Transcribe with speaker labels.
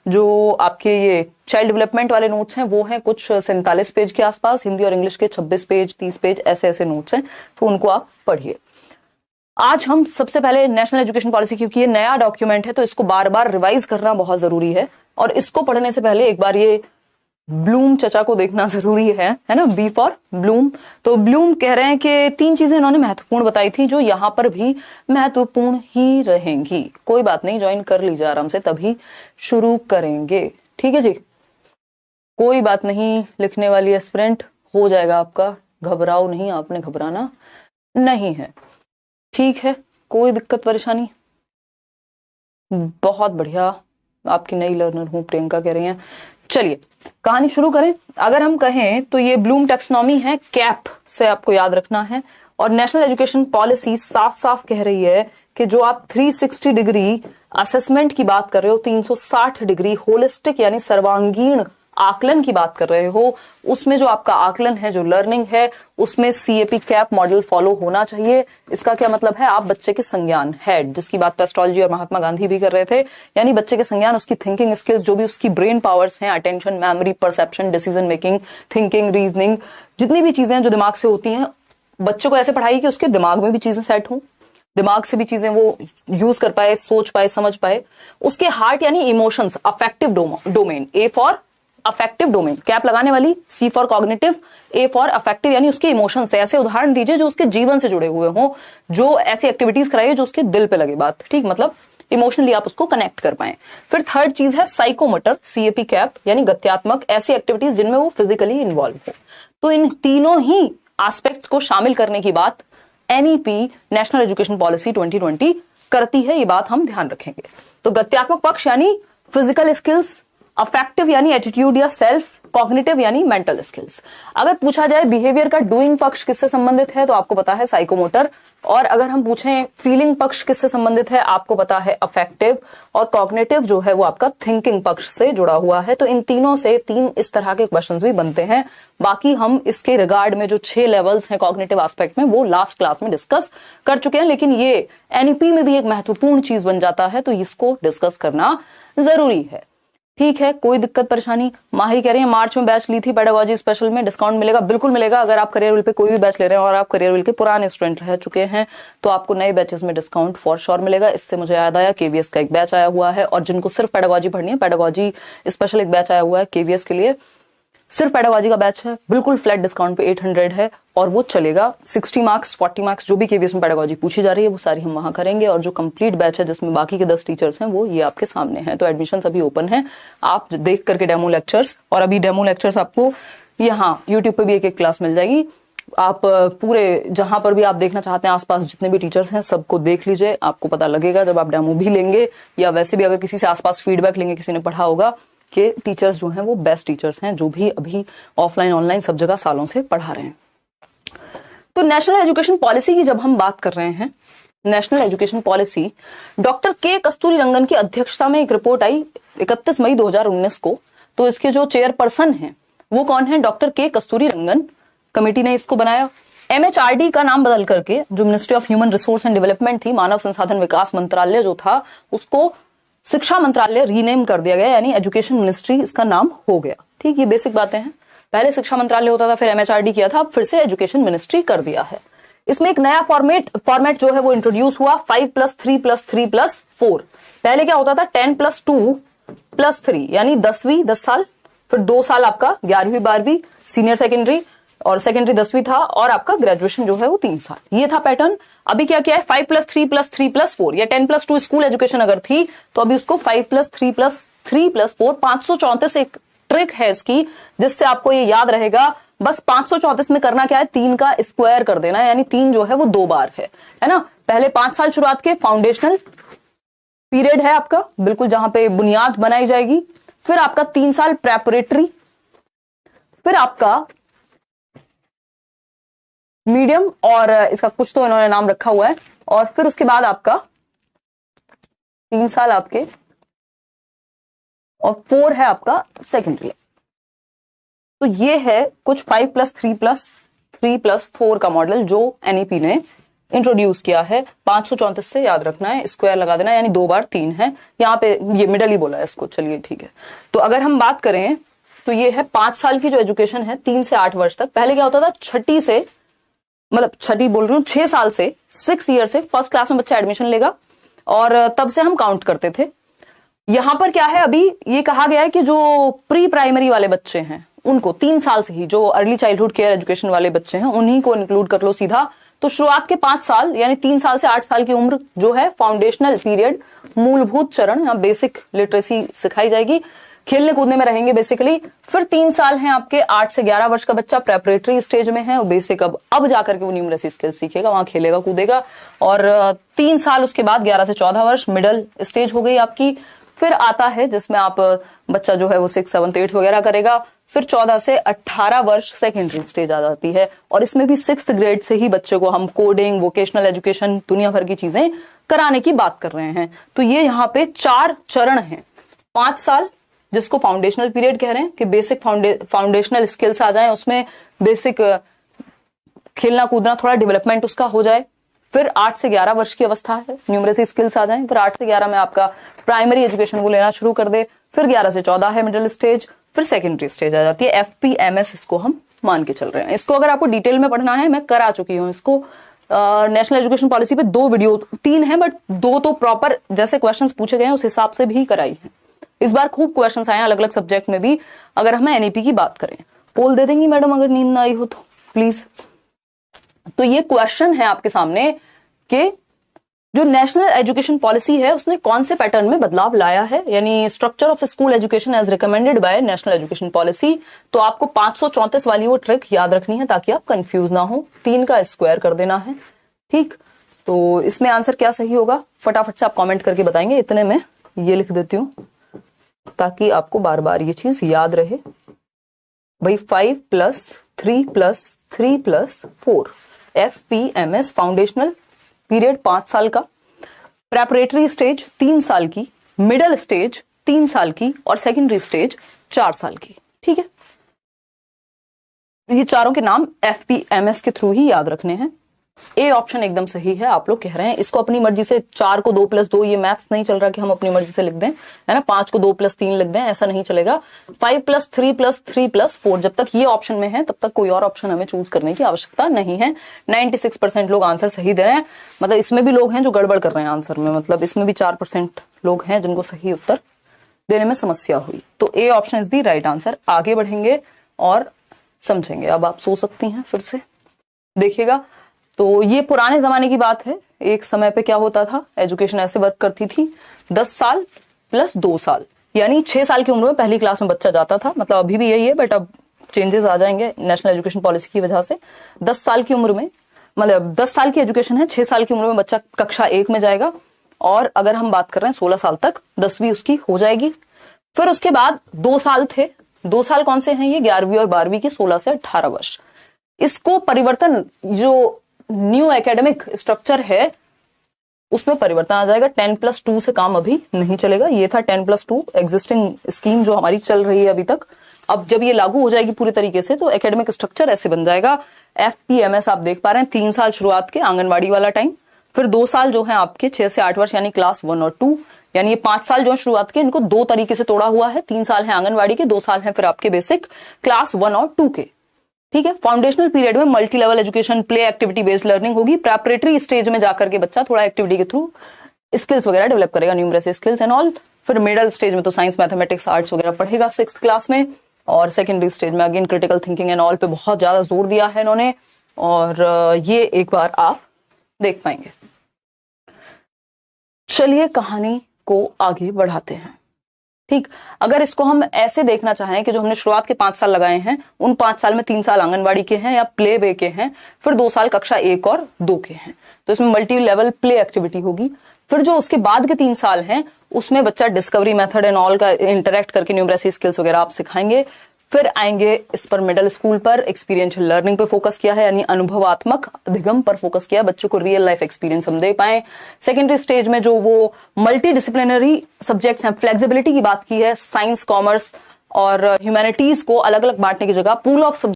Speaker 1: जो आपके ये चाइल्ड डेवलपमेंट वाले नोट्स हैं वो हैं कुछ 47 पेज के आसपास, हिंदी और इंग्लिश के 26 पेज 30 पेज ऐसे ऐसे नोट्स हैं, तो उनको आप पढ़िए। आज हम सबसे पहले नेशनल एजुकेशन पॉलिसी, क्योंकि ये नया डॉक्यूमेंट है तो इसको बार बार रिवाइज करना बहुत जरूरी है, और इसको पढ़ने से पहले एक बार ये ब्लूम चचा को देखना जरूरी है ना, बी फॉर ब्लूम। तो ब्लूम कह रहे हैं कि 3 चीजें इन्होंने महत्वपूर्ण बताई थी जो यहां पर भी महत्वपूर्ण ही रहेंगी। कोई बात नहीं, ज्वाइन कर लीजिए आराम से, तभी शुरू करेंगे, ठीक है जी, कोई बात नहीं। लिखने वाली एस्पिरेंट हो जाएगा आपका, घबराओ नहीं, आपने घबराना नहीं है, ठीक है, कोई दिक्कत परेशानी। बहुत बढ़िया, आपकी नई लर्नर हूं, प्रियंका कह रही हैं। चलिए कहानी शुरू करें। अगर हम कहें तो ये ब्लूम टैक्सोनॉमी है, कैप से आपको याद रखना है, और नेशनल एजुकेशन पॉलिसी साफ साफ कह रही है कि जो आप 360 डिग्री असेसमेंट की बात कर रहे हो, 360 डिग्री होलिस्टिक यानी सर्वांगीण आकलन की बात कर रहे हो, उसमें जो आपका आकलन है, जो लर्निंग है, उसमें सीएपी कैप मॉडल फॉलो होना चाहिए। इसका क्या मतलब है, आप बच्चे के संज्ञान, हेड, जिसकी बात पेस्टोलॉजी और महात्मा गांधी भी कर रहे थे, यानी बच्चे के संज्ञान, उसकी थिंकिंग स्किल्स, जो भी उसकी ब्रेन पावर्स हैं, attention, memory, perception, decision making, thinking, reasoning, जितनी भी चीजें जो दिमाग से होती हैं, बच्चे को ऐसे पढ़ाइए कि उसके दिमाग में भी चीजें सेट हों, दिमाग से भी चीजें वो यूज कर पाए, सोच पाए, समझ पाए। उसके हार्ट यानी emotions, affective domain, A for affective domain, cap लगाने वाली, C for cognitive, A for affective यानी उसके इमोशन से। ऐसे उदाहरण दीजिए जो उसके जीवन से जुड़े हुए हों, जो ऐसी एक्टिविटीज कराइए जो उसके दिल पे लगे बात, ठीक, मतलब इमोशनली आप उसको कनेक्ट कर पाए। फिर थर्ड चीज है साइकोमोटर, सीएपी कैप यानी गत्यात्मक, ऐसी एक्टिविटीज जिनमें वो फिजिकली इन्वॉल्व हो। तो इन तीनों ही एस्पेक्ट्स को शामिल करने की बात एनईपी, नेशनल एजुकेशन पॉलिसी 2020 करती है, ये बात हम ध्यान रखेंगे। तो गत्यात्मक पक्ष यानी फिजिकल स्किल्स, अफेक्टिव यानी एटीट्यूड या सेल्फ, कॉग्निटिव यानी मेंटल स्किल्स। अगर पूछा जाए बिहेवियर का डूइंग पक्ष किससे संबंधित है, तो आपको पता है साइकोमोटर, और अगर हम पूछें फीलिंग पक्ष किससे संबंधित है, आपको पता है अफेक्टिव, और कॉग्निटिव जो है वो आपका थिंकिंग पक्ष से जुड़ा हुआ है। तो इन तीनों से 3 इस तरह के क्वेश्चंस भी बनते हैं। बाकी हम इसके रिगार्ड में जो 6 लेवल्स हैं कॉग्निटिव एस्पेक्ट में, वो लास्ट क्लास में डिस्कस कर चुके हैं, लेकिन ये एनईपी में भी एक महत्वपूर्ण चीज बन जाता है, तो इसको डिस्कस करना जरूरी है, ठीक है, कोई दिक्कत परेशानी। माही कह रही है मार्च में बैच ली थी पेडागोजी स्पेशल में, डिस्काउंट मिलेगा? बिल्कुल मिलेगा। अगर आप करियर विल पे कोई भी बैच ले रहे हैं और आप करियर विल के पुराने स्टूडेंट रह चुके हैं तो आपको नए बैचेस में डिस्काउंट फॉर श्योर मिलेगा। इससे मुझे याद आया केवीएस का एक बैच आया हुआ है, और जिनको सिर्फ पेडागोजी पढ़नी है, पेडागोजी स्पेशल एक बैच आया हुआ है केवीएस के लिए, सिर्फ पेडागोजी का बैच है, बिल्कुल फ्लैट डिस्काउंट पे 800 है, और वो चलेगा 60 मार्क्स 40 मार्क्स जो भी केवीएस में पेडागोजी पूछी जा रही है वो सारी हम वहां करेंगे। और जो कंप्लीट बैच है जिसमें बाकी के 10 टीचर्स हैं वो ये आपके सामने हैं। तो एडमिशन अभी ओपन है, आप देख करके डेमो लेक्चर्स, और अभी डेमो लेक्चर्स आपको यहाँ यूट्यूब पे भी एक क्लास मिल जाएगी। आप पूरे जहां पर भी आप देखना चाहते हैं आसपास जितने भी टीचर्स हैं सबको देख लीजिए, आपको पता लगेगा जब आप डेमो भी लेंगे, या वैसे भी अगर किसी से आसपास फीडबैक लेंगे, किसी ने पढ़ा होगा कि टीचर्स जो हैं वो बेस्ट टीचर्स हैं, जो भी अभी ऑफलाइन ऑनलाइन सब जगह सालों से पढ़ा रहे हैं। तो नेशनल एजुकेशन पॉलिसी की जब हम बात कर रहे हैं, नेशनल एजुकेशन पॉलिसी, डॉक्टर के कस्तूरीरंगन की अध्यक्षता में एक रिपोर्ट आई 31 मई 2019 को। तो इसके जो चेयरपर्सन हैं वो कौन है? डॉक्टर के कस्तूरीरंगन। कमेटी ने इसको बनाया। एमएचआरडी का नाम बदल करके, जो ministry of human resource and development थी, मानव संसाधन विकास मंत्रालय जो था, उसको शिक्षा मंत्रालय रीनेम कर दिया गया, यानी एजुकेशन मिनिस्ट्री इसका नाम हो गया। ठीक, ये बेसिक बातें हैं। पहले शिक्षा मंत्रालय होता था, फिर एमएचआरडी किया था, अब फिर से एजुकेशन मिनिस्ट्री कर दिया है। इसमें एक नया फॉर्मेट जो है वो इंट्रोड्यूस हुआ, 5+3+3+4। पहले क्या होता था? 10+2+3 यानी 10वीं 10 साल, फिर 2 साल आपका 11वीं 12वीं सीनियर सेकेंडरी, और सेकेंडरी 10वीं था, और आपका ग्रेजुएशन जो है वो 3 साल। ये था पैटर्न। अभी क्या किया है? 5+3+3+4 या 10+2 स्कूल एजुकेशन अगर थी तो अभी उसको 5+3+3+4, 534 एक ट्रिक है इसकी जिससे आपको ये याद रहेगा। बस 534 में करना क्या है? 3 का स्क्वायर कर देना, यानी 3 जो है वो 2 बार है ना। पहले 5 साल शुरुआत के फाउंडेशनल पीरियड है आपका, बिल्कुल जहां पे बुनियाद बनाई जाएगी। फिर आपका 3 साल प्रेपरेटरी, फिर आपका मीडियम, और इसका कुछ तो इन्होंने नाम रखा हुआ है, और फिर उसके बाद आपका 3 साल आपके, और 4 है आपका सेकेंडरी। तो ये है कुछ 5+3+3+4 का मॉडल जो एनईपी ने इंट्रोड्यूस किया है। 534 से याद रखना है, स्क्वायर लगा देना, यानी 2 बार 3 है, यहाँ पे ये मिडल ही बोला है इसको। चलिए ठीक है, तो अगर हम बात करें तो ये है 5 साल की जो एजुकेशन है 3 से 8 वर्ष तक। पहले क्या होता था, छठी से, मतलब छठी बोल रही हूँ, 6 साल से 6 ईयर से फर्स्ट क्लास में बच्चा एडमिशन लेगा और तब से हम काउंट करते थे। यहां पर क्या है, अभी ये कहा गया है कि जो प्री प्राइमरी वाले बच्चे हैं उनको 3 साल से ही, जो अर्ली चाइल्डहुड केयर एजुकेशन वाले बच्चे हैं उन्हीं को इंक्लूड कर लो सीधा। तो शुरुआत के 5 साल यानी 3 साल से 8 साल की उम्र जो है फाउंडेशनल पीरियड, मूलभूत चरण, यहाँ बेसिक लिटरेसी सिखाई जाएगी, खेलने कूदने में रहेंगे बेसिकली। फिर 3 साल हैं आपके 8 से 11 वर्ष का बच्चा प्रेपरेटरी स्टेज में है, बेसिक अब जाकर के वो न्यूमरेसी स्किल्स सीखेगा, वहां खेलेगा कूदेगा। और 3 साल उसके बाद 11 से 14 वर्ष मिडिल स्टेज हो गई आपकी। फिर आता है जिसमें आप बच्चा जो है वो 6, 7, 8 वगैरह करेगा। फिर 14 से 18 वर्ष सेकेंडरी स्टेज आ जाती है, और इसमें भी 6th ग्रेड से ही बच्चे को हम कोडिंग, वोकेशनल एजुकेशन, दुनिया भर की चीजें कराने की बात कर रहे हैं। तो ये यहाँ पे 4 चरण हैं। 5 साल जिसको फाउंडेशनल पीरियड कह रहे हैं कि बेसिक फाउंडेशनल स्किल्स आ जाए, उसमें बेसिक खेलना कूदना थोड़ा डेवलपमेंट उसका हो जाए। फिर 8 से 11 वर्ष की अवस्था है, न्यूमरेसी स्किल्स आ जाएं। फिर 8 से 11 में आपका प्राइमरी एजुकेशन वो लेना शुरू कर दे। फिर 11 से 14 है मिडिल स्टेज, फिर सेकेंडरी स्टेज आ जाती है। FPMS इसको हम मान के चल रहे हैं। इसको अगर आपको डिटेल में पढ़ना है, मैं करा चुकी हूँ इसको नेशनल एजुकेशन पॉलिसी पे 2 वीडियो, 3 है बट 2 तो प्रॉपर जैसे क्वेश्चंस पूछे गए हैं उस हिसाब से भी कराई है। इस बार खूब क्वेश्चंस आए हैं अलग अलग सब्जेक्ट में भी। अगर हम NEP की बात करें, पोल दे देंगी मैडम अगर नींद ना आई हो तो प्लीज। तो ये क्वेश्चन है आपके सामने कि जो नेशनल एजुकेशन पॉलिसी है उसने कौन से पैटर्न में बदलाव लाया है, यानी structure of school education as recommended by national education policy. तो आपको 534 वाली वो ट्रिक याद रखनी है ताकि आप कंफ्यूज ना हो। 3 का स्क्वायर कर देना है, ठीक। तो इसमें आंसर क्या सही होगा फटाफट से आप कमेंट करके बताएंगे। इतने में ये लिख देती हूं ताकि आपको बार बार ये चीज याद रहे भाई। 5 + 3 + 3 + 4 FPMS फाउंडेशनल पीरियड 5 साल का, प्रेपरेटरी स्टेज 3 साल की, मिडिल स्टेज 3 साल की और सेकेंडरी स्टेज 4 साल की, ठीक है। ये चारों के नाम FPMS के थ्रू ही याद रखने हैं। ए ऑप्शन एकदम सही है, आप लोग कह रहे हैं इसको अपनी मर्जी से 4 को 2 + 2, ये मैथ्स नहीं चल रहा कि हम अपनी मर्जी से लिख दें, है ना। 5 को 2 + 3 लिख दें, ऐसा नहीं चलेगा। 5 + 3 + 3 + 4 जब तक ये ऑप्शन में है तब तक कोई और ऑप्शन हमें चूज करने की आवश्यकता नहीं है। 96% लोग आंसर सही दे रहे हैं, मतलब इसमें भी लोग हैं जो गड़बड़ कर रहे हैं आंसर में, मतलब इसमें भी 4% लोग हैं जिनको सही उत्तर देने में समस्या हुई। तो A option is the right answer. आगे बढ़ेंगे और समझेंगे। अब आप सो सकती हैं फिर से, देखिएगा। तो ये पुराने जमाने की बात है, एक समय पे क्या होता था, एजुकेशन ऐसे वर्क करती थी। 10 साल + 2 साल यानी 6 साल की उम्र में पहली क्लास में बच्चा जाता था, मतलब अभी भी यही है बट अब चेंजेस आ जाएंगे नेशनल एजुकेशन पॉलिसी की वजह से। 10 साल की उम्र में, मतलब 10 साल की एजुकेशन है, 6 साल की उम्र में बच्चा कक्षा 1 में जाएगा, और अगर हम बात कर रहे हैं 16 साल तक 10वीं उसकी हो जाएगी। फिर उसके बाद 2 साल थे, 2 साल कौन से हैं ये, 11वीं और 12वीं के, 16 से 18 वर्ष। इसको परिवर्तन, जो न्यू एकेडमिक स्ट्रक्चर है उसमें परिवर्तन आ जाएगा। 10 + 2 से काम अभी नहीं चलेगा। ये था 10 + 2 एग्जिस्टिंग स्कीम जो हमारी चल रही है अभी तक। अब जब ये लागू हो जाएगी पूरी तरीके से तो एकेडमिक स्ट्रक्चर ऐसे बन जाएगा। FPMS आप देख पा रहे हैं, 3 साल शुरुआत के आंगनबाड़ी वाला टाइम, फिर 2 साल जो है आपके 6 से 8 वर्ष यानी क्लास 1 और 2, यानी ये 5 साल जो है शुरुआत के, इनको 2 तरीके से तोड़ा हुआ है। 3 साल है आंगनबाड़ी के, 2 साल है फिर आपके बेसिक क्लास 1 और 2 के, ठीक है। फाउंडेशनल पीरियड में multi level education, play activity based learning होगी। प्रेपरेटरी स्टेज में जाकर के बच्चा थोड़ा एक्टिविटी के थ्रू स्किल्स वगैरह डेवलप करेगा, न्यूमरेसी स्किल्स एंड ऑल। फिर मिडिल स्टेज में तो साइंस, मैथमेटिक्स, आर्ट्स वगैरह पढ़ेगा 6th क्लास में, और सेकेंडरी स्टेज में again critical thinking and all पे बहुत ज्यादा जोर दिया है इन्होंने, और ये एक बार आप देख पाएंगे। चलिए कहानी को आगे बढ़ाते हैं, ठीक। अगर इसको हम ऐसे देखना चाहें कि जो हमने शुरुआत के 5 साल लगाए हैं, उन 5 साल में 3 साल आंगनबाड़ी के हैं या प्ले वे के हैं, फिर 2 साल कक्षा 1 और 2 के हैं, तो इसमें मल्टी लेवल प्ले एक्टिविटी होगी। फिर जो उसके बाद के 3 साल हैं उसमें बच्चा डिस्कवरी मेथड एंड ऑल का इंटरेक्ट करके न्यूमरेसी स्किल्स वगैरह आप सिखाएंगे। फिर आएंगे इस पर मिडिल स्कूल पर एक्सपीरियंशियल लर्निंग पे फोकस किया है, यानी अनुभवात्मक अधिगम पर फोकस किया, बच्चों को रियल लाइफ एक्सपीरियंस हम दे पाए। सेकेंडरी स्टेज में जो वो मल्टी डिसिप्लिनरी सब्जेक्ट्स हैं, फ्लेक्सिबिलिटी की बात की है, साइंस, कॉमर्स और ह्यूमैनिटीज को अलग अलग बांटने की जगह पूल ऑफ